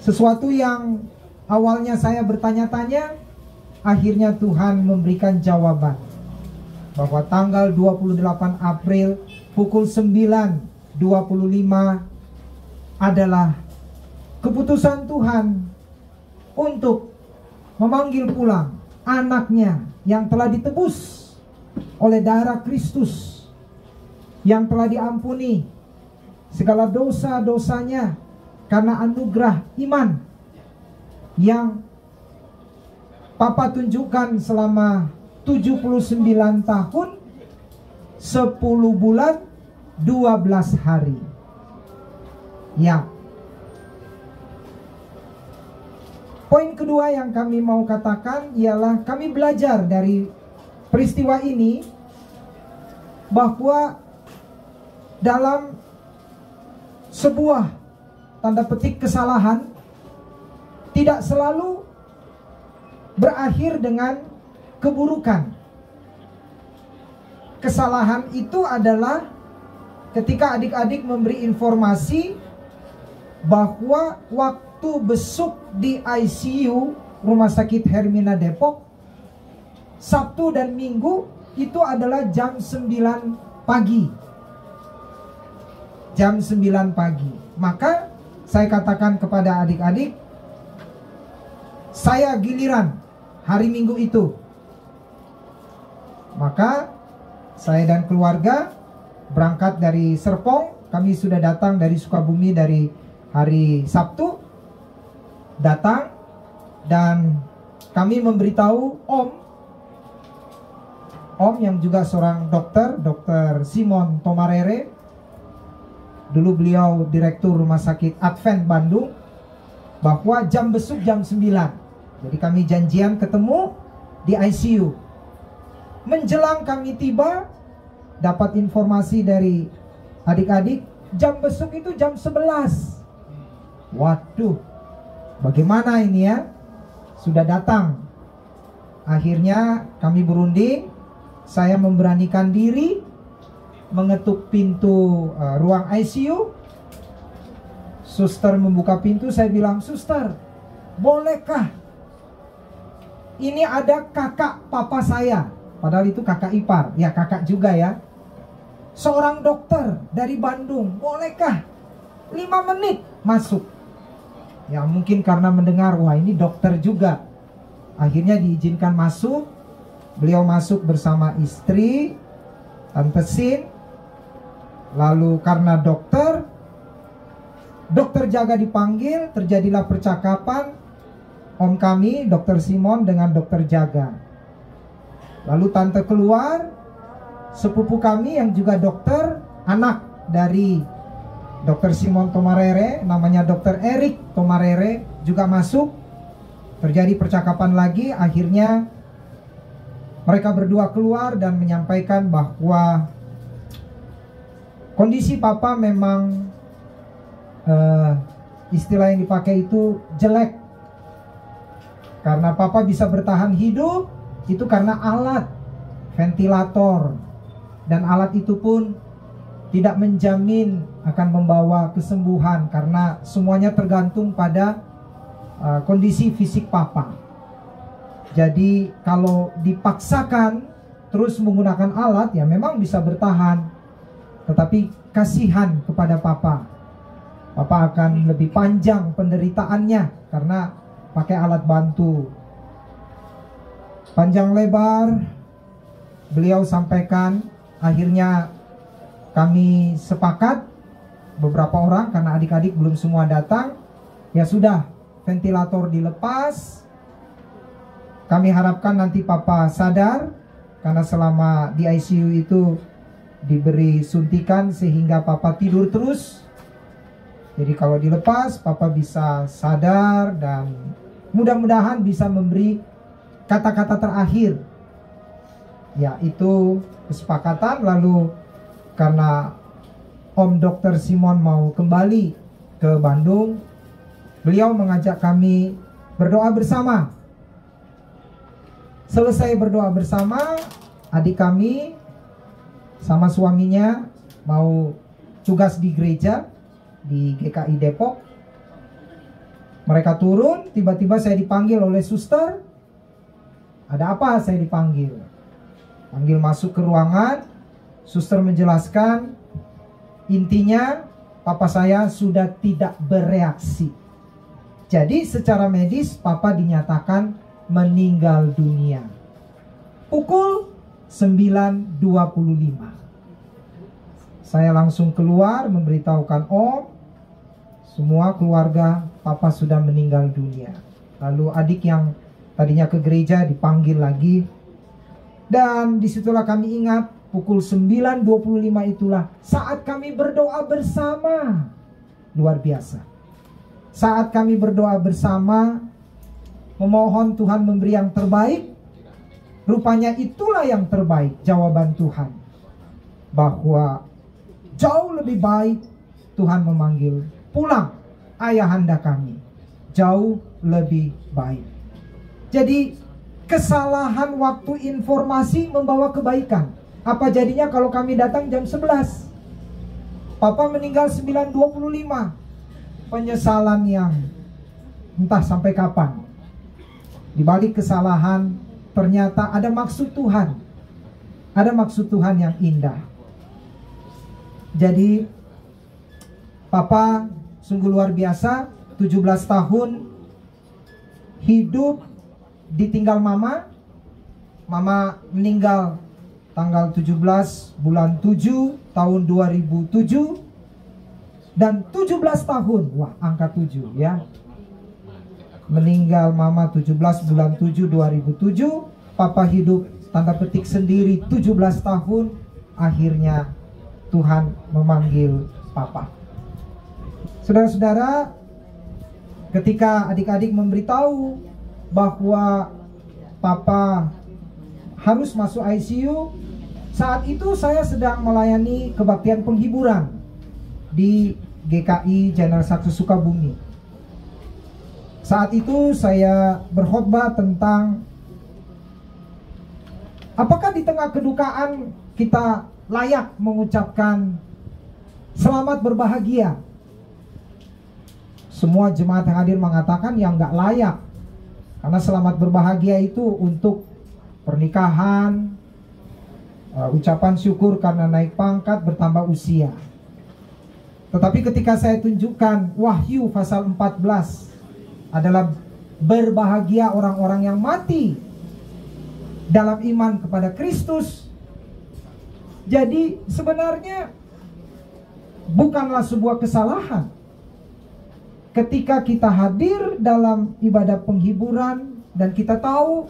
sesuatu yang awalnya saya bertanya-tanya, akhirnya Tuhan memberikan jawaban bahwa tanggal 28 April pukul 9.25 adalah keputusan Tuhan untuk memanggil pulang anaknya yang telah ditebus oleh darah Kristus, yang telah diampuni segala dosa-dosanya karena anugerah iman yang Papa tunjukkan selama 79 tahun 10 bulan 12 hari. Ya. Poin kedua yang kami mau katakan ialah kami belajar dari peristiwa ini bahwa dalam sebuah tanda petik kesalahan tidak selalu berakhir dengan keburukan. Kesalahan itu adalah ketika adik-adik memberi informasi bahwa waktu besuk di ICU Rumah Sakit Hermina Depok, Sabtu dan Minggu itu adalah jam 9 pagi. Jam 9 pagi. Maka saya katakan kepada adik-adik, saya giliran hari Minggu itu. Maka saya dan keluarga berangkat dari Serpong. Kami sudah datang dari Sukabumi dari hari Sabtu. Datang dan kami memberitahu Om yang juga seorang dokter, Dr. Simon Tomarere. Dulu beliau Direktur Rumah Sakit Advent Bandung, bahwa jam besuk jam 9. Jadi kami janjian ketemu di ICU. Menjelang kami tiba, dapat informasi dari adik-adik, jam besuk itu jam 11. Waduh, bagaimana ini ya? Sudah datang. Akhirnya kami berunding, saya memberanikan diri, mengetuk pintu ruang ICU. Suster membuka pintu, saya bilang, "Suster, bolehkah? Ini ada kakak papa saya." Padahal itu kakak ipar, ya kakak juga ya. Seorang dokter dari Bandung, bolehkah 5 menit masuk? Ya mungkin karena mendengar, wah ini dokter juga. Akhirnya diizinkan masuk. Beliau masuk bersama istri, Tante Sin. Lalu karena dokter jaga dipanggil, terjadilah percakapan Om kami, Dr. Simon dengan dokter jaga. Lalu tante keluar, sepupu kami yang juga dokter, anak dari Dr. Simon Tomarere, namanya Dr. Erik Tomarere, juga masuk. Terjadi percakapan lagi, akhirnya mereka berdua keluar dan menyampaikan bahwa kondisi papa memang istilah yang dipakai itu jelek. Karena papa bisa bertahan hidup itu karena alat ventilator, dan alat itu pun tidak menjamin akan membawa kesembuhan karena semuanya tergantung pada kondisi fisik papa. Jadi kalau dipaksakan terus menggunakan alat, ya memang bisa bertahan, tetapi kasihan kepada papa. Papa akan lebih panjang penderitaannya karena pakai alat bantu. Panjang lebar beliau sampaikan, akhirnya kami sepakat beberapa orang, karena adik-adik belum semua datang, ya sudah, ventilator dilepas. Kami harapkan nanti papa sadar, karena selama di ICU itu diberi suntikan sehingga papa tidur terus. Jadi kalau dilepas, papa bisa sadar dan mudah-mudahan bisa memberi kata-kata terakhir. Ya, itu kesepakatan. Lalu karena Om Dr. Simon mau kembali ke Bandung, beliau mengajak kami berdoa bersama. Selesai berdoa bersama, adik kami sama suaminya mau tugas di gereja di GKI Depok. Mereka turun, tiba-tiba saya dipanggil oleh suster. Ada apa? Saya dipanggil. Panggil masuk ke ruangan. Suster menjelaskan, intinya papa saya sudah tidak bereaksi. Jadi secara medis papa dinyatakan meninggal dunia. Pukul 9.25. Saya langsung keluar memberitahukan Om, semua keluarga papa sudah meninggal dunia. Lalu adik yang tadinya ke gereja dipanggil lagi. Dan disitulah kami ingat, pukul 9.25 itulah saat kami berdoa bersama. Luar biasa. Saat kami berdoa bersama, memohon Tuhan memberi yang terbaik. Rupanya itulah yang terbaik, jawaban Tuhan. Bahwa jauh lebih baik Tuhan memanggil pulang ayahanda kami. Jauh lebih baik. Jadi kesalahan waktu informasi membawa kebaikan. Apa jadinya kalau kami datang jam 11? Papa meninggal 9.25. Penyesalan yang entah sampai kapan. Di balik kesalahan ternyata ada maksud Tuhan. Ada maksud Tuhan yang indah. Jadi papa sungguh luar biasa, 17 tahun hidup ditinggal mama. Mama meninggal tanggal 17 bulan 7 tahun 2007 dan 17 tahun. Wah, angka 7 ya. Meninggal mama 17 bulan 7 2007. Papa hidup tanda petik sendiri 17 tahun. Akhirnya Tuhan memanggil papa. Saudara-saudara, ketika adik-adik memberitahu bahwa papa harus masuk ICU, saat itu saya sedang melayani kebaktian penghiburan di GKI General Sakti Sukabumi. Saat itu saya berkhotbah tentang apakah di tengah kedukaan kita layak mengucapkan selamat berbahagia. Semua jemaat yang hadir mengatakan yang nggak layak, karena selamat berbahagia itu untuk pernikahan, ucapan syukur karena naik pangkat, bertambah usia. Tetapi ketika saya tunjukkan Wahyu pasal 14 adalah berbahagia orang-orang yang mati dalam iman kepada Kristus. Jadi sebenarnya bukanlah sebuah kesalahan ketika kita hadir dalam ibadah penghiburan dan kita tahu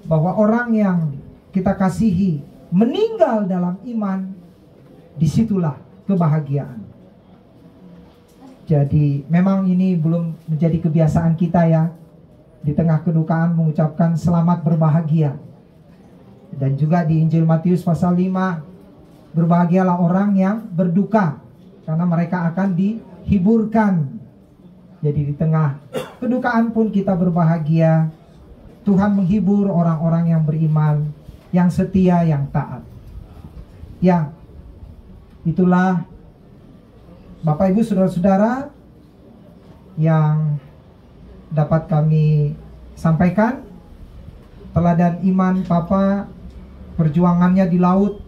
bahwa orang yang kita kasihi meninggal dalam iman, disitulah kebahagiaan. Jadi memang ini belum menjadi kebiasaan kita ya, di tengah kedukaan mengucapkan selamat berbahagia. Dan juga di Injil Matius pasal 5, berbahagialah orang yang berduka, karena mereka akan dihiburkan. Jadi di tengah kedukaan pun kita berbahagia. Tuhan menghibur orang-orang yang beriman, yang setia, yang taat. Ya, itulah Bapak Ibu Saudara-saudara yang dapat kami sampaikan. Teladan iman Papa, perjuangannya di laut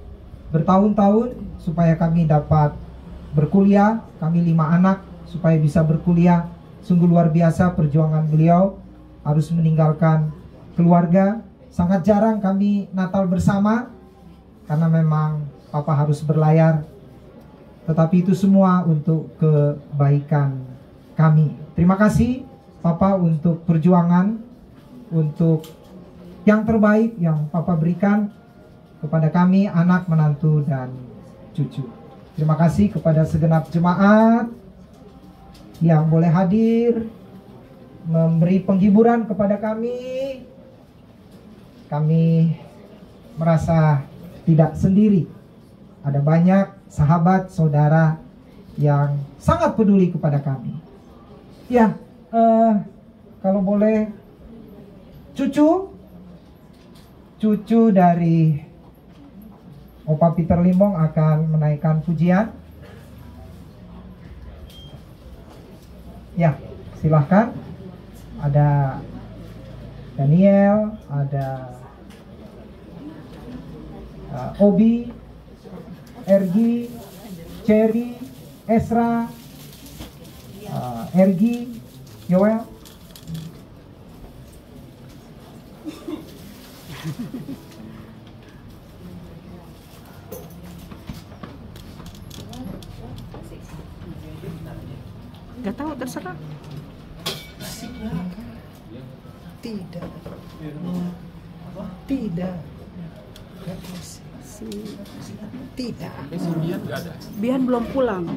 bertahun-tahun supaya kami dapat berkuliah. Kami 5 anak supaya bisa berkuliah. Sungguh luar biasa perjuangan beliau, harus meninggalkan keluarga. Sangat jarang kami Natal bersama karena memang Papa harus berlayar. Tetapi itu semua untuk kebaikan kami. Terima kasih Papa untuk perjuangan, untuk yang terbaik yang Papa berikan kepada kami, anak, menantu, dan cucu. Terima kasih kepada segenap jemaat yang boleh hadir, memberi penghiburan kepada kami. Kami merasa tidak sendiri. Ada banyak sahabat, saudara yang sangat peduli kepada kami. Ya, kalau boleh, cucu dari Opa Peter Limbong akan menaikkan pujian. Ya, silahkan. Ada Daniel, ada Obi, Ergi, Cherry, Esra, Ergi, Yoel. Gak tahu, terserah. Tidak. Tidak. Bian belum pulang.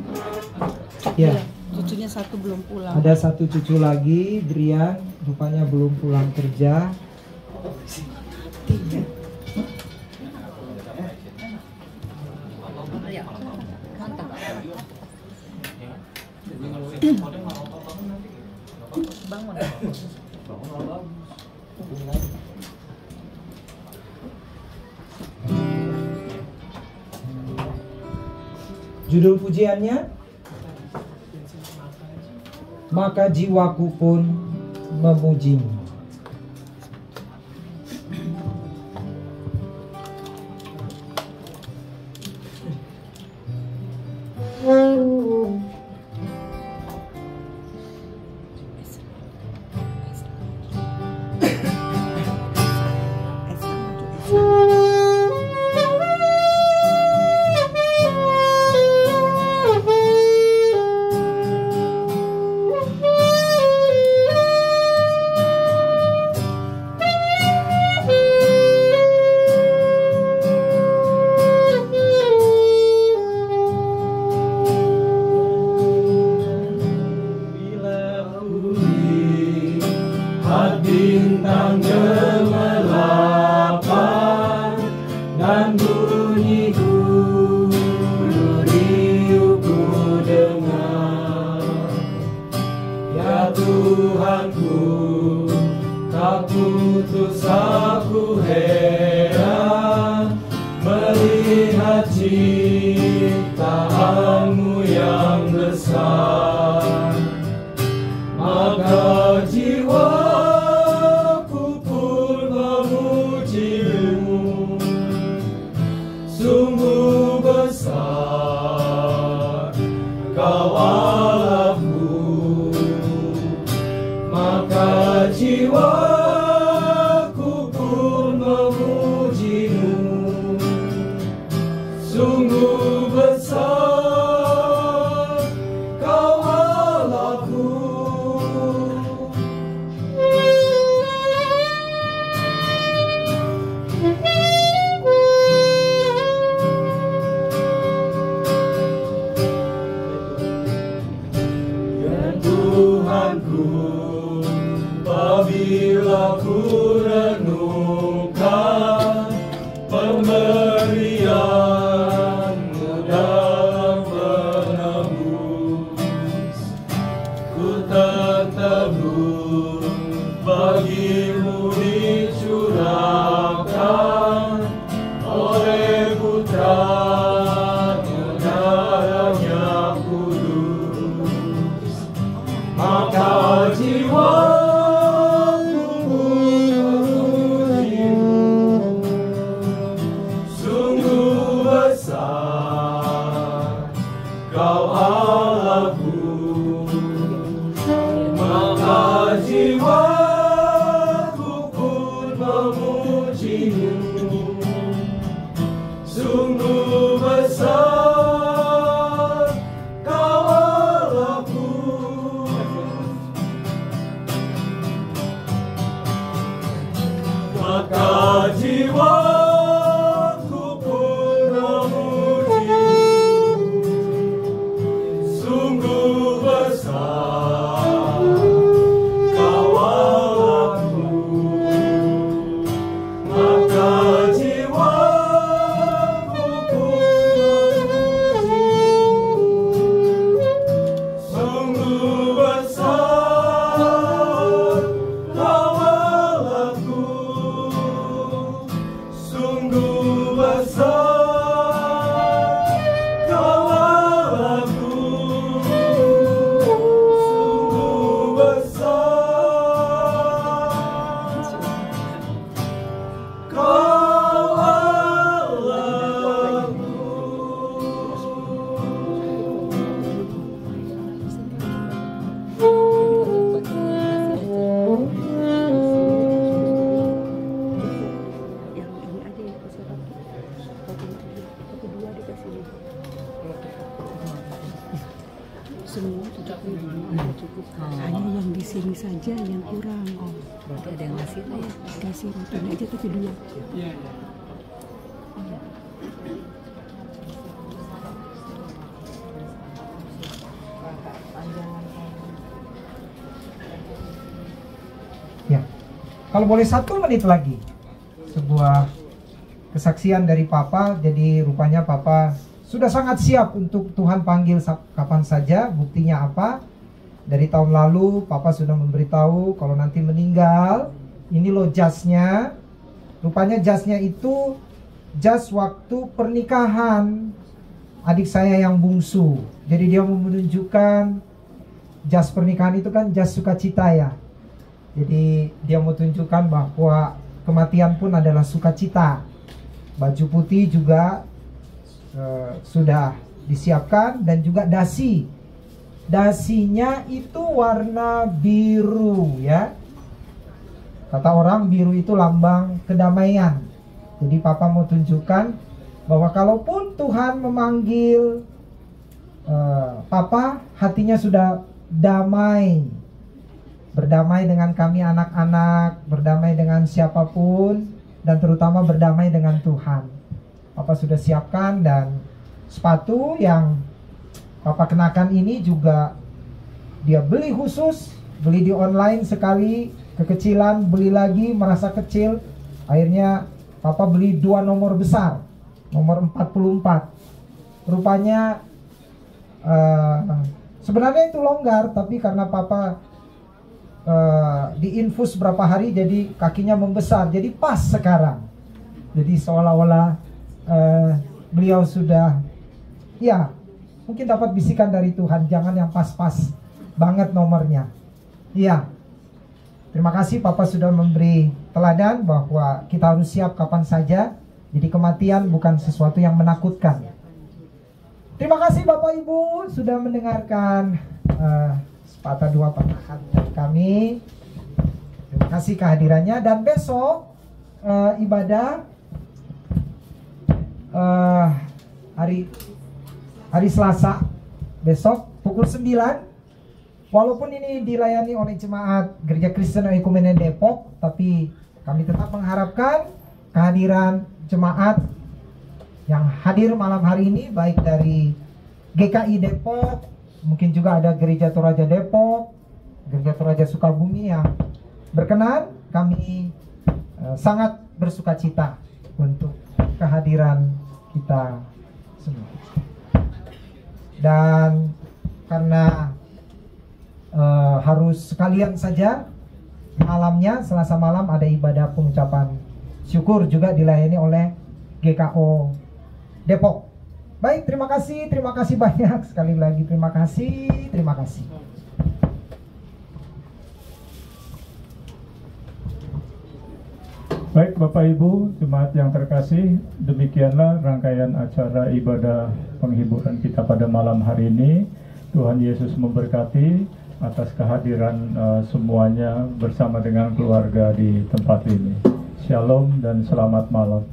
Ya. Cucunya satu belum pulang. Ada satu cucu lagi, Brian, rupanya belum pulang kerja. Tidak. Bangun. Judul pujiannya, maka jiwaku pun memujimu. bintang gelapan dan bunyi hulu riuhku dengar. Ya Tuhanku, tak putus aku heran melihat ciptaanmu yang besar. Maka jiwaku pun memuji-Mu, sungguh besar Kau Allahku. Maka jiwaku pun memuji-Mu, sungguh besar Kau Allahku. Ya Tuhanku, apabila ku renungkan pemberian-Mu dalam penebus, ku tak tebu bagi-Mu dicurahkan oleh Putra-Mu darah-Nya kudus. Maka jiwaku memuji-Mu, sungguh besar Kau Allahku. Maka jiwaku pun memuji-Mu, sungguh besar Kau Allahku. Maka jiwaku pun memuji-Mu, sungguh besar Kau Allahku. Maka jiwaku pun memuji-Mu, sungguh besar Kau Allahku. Sungguh besar Kau Allahku. Sungguh besar Kau Allahku. Yang ini aja yang kasih lagi. Kedua dikasih. Semua sudah cukup. Hanya yang di sini saja yang kurang. Berarti ada yang ngasih lah ya. Kasih rotanya aja tapi dua. Ya, kalau boleh 1 menit lagi, sebuah kesaksian dari Papa. Jadi rupanya Papa sudah sangat siap untuk Tuhan panggil kapan saja. Buktinya apa? Dari tahun lalu Papa sudah memberitahu kalau nanti meninggal, ini loh jasnya. Rupanya jasnya itu jas waktu pernikahan adik saya yang bungsu. Jadi dia mau menunjukkan jas pernikahan itu kan jas sukacita ya. Jadi dia mau tunjukkan bahwa kematian pun adalah sukacita. Baju putih juga sudah disiapkan, dan juga dasi. Dasinya itu warna biru ya. Kata orang biru itu lambang kedamaian. Jadi Papa mau tunjukkan bahwa kalaupun Tuhan memanggil Papa, hatinya sudah damai. Berdamai dengan kami anak-anak, berdamai dengan siapapun, dan terutama berdamai dengan Tuhan. Papa sudah siapkan, dan sepatu yang Papa kenakan ini juga dia beli khusus, beli di online sekali, kekecilan, beli lagi, merasa kecil. Akhirnya papa beli 2 nomor besar, nomor 44. Rupanya sebenarnya itu longgar, tapi karena papa diinfus berapa hari jadi kakinya membesar, jadi pas sekarang. Jadi seolah-olah beliau sudah, ya mungkin dapat bisikan dari Tuhan, jangan yang pas-pas banget nomornya. Iya, terima kasih papa sudah memberi teladan bahwa kita harus siap kapan saja. Jadi kematian bukan sesuatu yang menakutkan. Terima kasih Bapak Ibu sudah mendengarkan sepatah dua patah hati kami. Terima kasih kehadirannya, dan besok ibadah hari Selasa besok pukul 9. Walaupun ini dilayani oleh jemaat Gereja Kristen Ekumenes Depok, tapi kami tetap mengharapkan kehadiran jemaat yang hadir malam hari ini, baik dari GKI Depok, mungkin juga ada Gereja Toraja Depok, Gereja Toraja Sukabumi yang berkenan. Kami sangat bersuka cita untuk kehadiran kita semua. Dan karena harus sekalian saja malamnya, Selasa malam ada ibadah pengucapan syukur juga dilayani oleh GKO Depok. Baik, terima kasih banyak sekali lagi, terima kasih. Baik Bapak Ibu, jemaat yang terkasih, demikianlah rangkaian acara ibadah penghiburan kita pada malam hari ini. Tuhan Yesus memberkati atas kehadiran semuanya bersama dengan keluarga di tempat ini. Shalom dan selamat malam.